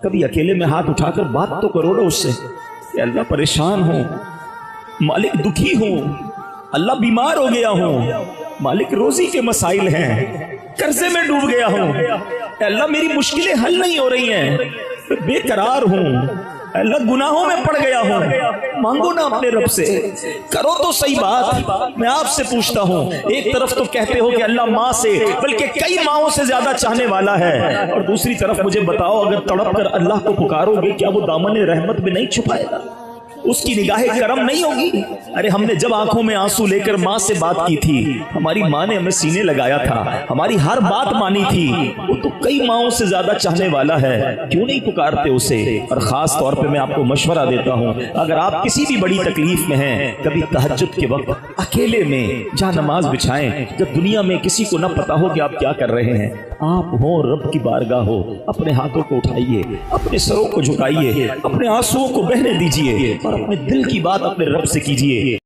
کبھی اکیلے میں ہاتھ اٹھا کر بات تو کرو نا اس سے کہ اللہ پریشان ہوں، مالک دکھی ہوں، اللہ بیمار ہو گیا ہوں، مالک روزی کے مسائل ہیں، قرضے میں ڈوب گیا ہوں، اے اللہ میری مشکلیں حل نہیں ہو رہی ہیں، بے قرار ہوں، اے اللہ گناہوں میں پڑ گیا ہوں، مانگو نا اپنے رب سے، کرو تو صحیح بات۔ میں آپ سے پوچھتا ہوں، ایک طرف تو کہتے ہو کہ اللہ ماں سے بلکہ کئی ماؤں سے زیادہ چاہنے والا ہے، اور دوسری طرف مجھے بتاؤ اگر تڑپ کر اللہ کو پکارو گے کیا وہ دامن رحمت میں نہیں چھپائے گا؟ اس کی نگاہ کرم نہیں ہوگی؟ ارے ہم نے جب آنکھوں میں آنسو لے کر ماں سے بات کی تھی، ہماری ماں نے ہمیں سینے لگایا تھا، ہماری ہر بات مانی تھی، وہ تو کئی ماؤں سے زیادہ چاہنے والا ہے، کیوں نہیں پکارتے اسے؟ اور خاص طور پہ میں آپ کو مشورہ دیتا ہوں، اگر آپ کسی بھی بڑی تکلیف میں ہیں، کبھی تہجد کے وقت اکیلے میں جہاں نماز بچھائیں، جب دنیا میں کسی کو نہ پتا ہو کہ آپ کیا کر رہے ہیں، آپ ہو رب کی بارگاہ ہو، اپنے ہاتھوں کو اٹھائیے، اپنے سروں کو جھکائیے، اپنے آنسوؤں کو بہنے دیجیے اور اپنے دل کی بات اپنے رب سے کیجیے۔